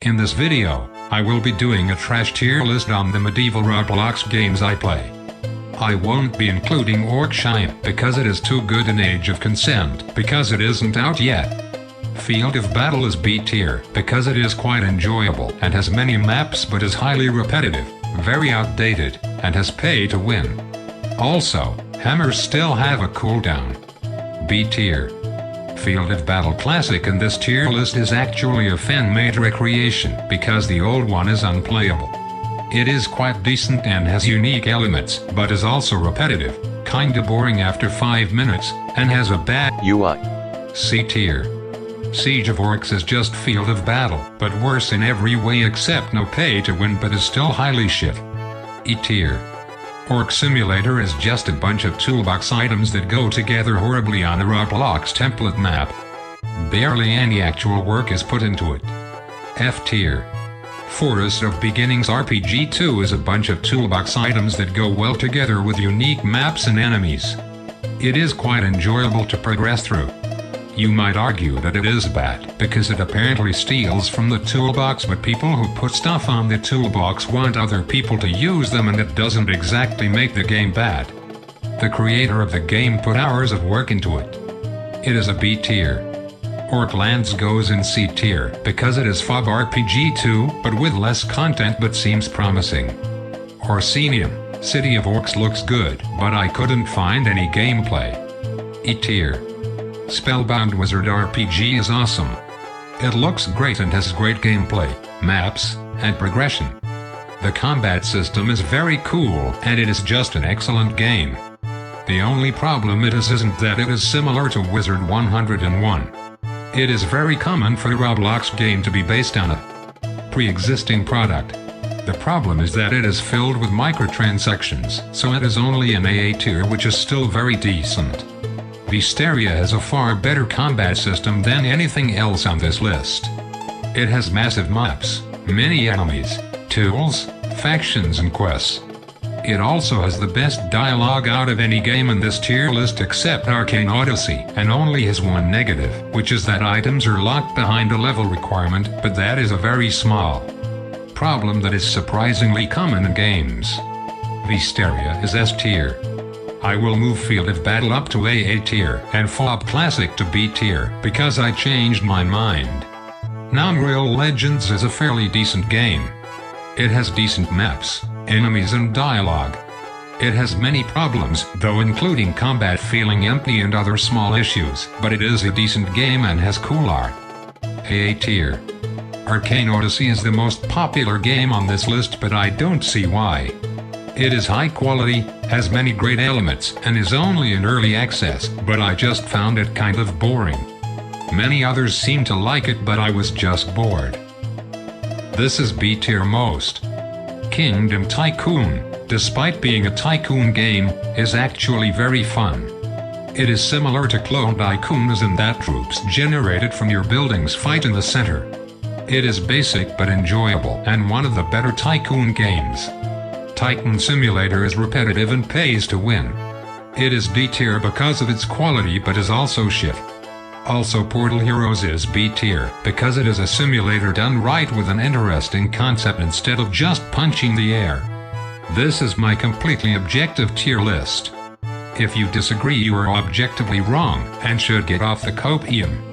In this video, I will be doing a trash tier list on the medieval Roblox games I play. I won't be including OrcShia because it is too good an age of consent because it isn't out yet. Field of Battle is B tier because it is quite enjoyable and has many maps but is highly repetitive, very outdated, and has pay to win. Also, hammers still have a cooldown. B tier. Field of Battle Classic in this tier list is actually a fan-made recreation because the old one is unplayable. It is quite decent and has unique elements, but is also repetitive, kinda boring after 5 minutes, and has a bad UI. C tier. Siege of Orcs is just Field of Battle, but worse in every way except no pay to win but is still highly shit. E tier. Orc Simulator is just a bunch of toolbox items that go together horribly on a Roblox template map. Barely any actual work is put into it. F tier. Forest of Beginnings RPG 2 is a bunch of toolbox items that go well together with unique maps and enemies. It is quite enjoyable to progress through. You might argue that it is bad because it apparently steals from the toolbox, but people who put stuff on the toolbox want other people to use them, and it doesn't exactly make the game bad. The creator of the game put hours of work into it. It is a B tier. Orclands goes in C tier because it is FOB RPG 2 but with less content but seems promising. Orsinium, City of Orcs looks good, but I couldn't find any gameplay. E tier. Spellbound Wizard RPG is awesome. It looks great and has great gameplay, maps, and progression. The combat system is very cool and it is just an excellent game. The only problem it is isn't that it is similar to Wizard 101. It is very common for a Roblox game to be based on a pre-existing product. The problem is that it is filled with microtransactions, so it is only an AA tier, which is still very decent. Vesteria has a far better combat system than anything else on this list. It has massive maps, many enemies, tools, factions and quests. It also has the best dialogue out of any game in this tier list except Arcane Odyssey, and only has one negative, which is that items are locked behind a level requirement, but that is a very small problem that is surprisingly common in games. Vesteria is S tier. I will move Field of Battle up to AA tier and FOB Classic to B tier because I changed my mind. Nomrial Legends is a fairly decent game. It has decent maps, enemies and dialogue. It has many problems, though, including combat feeling empty and other small issues, but it is a decent game and has cool art. AA tier. Arcane Odyssey is the most popular game on this list, but I don't see why. It is high quality, has many great elements, and is only in early access, but I just found it kind of boring. Many others seem to like it, but I was just bored. This is B tier most. Kingdom Tycoon, despite being a tycoon game, is actually very fun. It is similar to Clone Tycoon as in that troops generated from your buildings fight in the center. It is basic but enjoyable and one of the better tycoon games. Titan Simulator is repetitive and pays to win. It is D tier because of its quality but is also shit. Also, Portal Heroes is B tier because it is a simulator done right with an interesting concept instead of just punching the air. This is my completely objective tier list. If you disagree, you are objectively wrong and should get off the copium.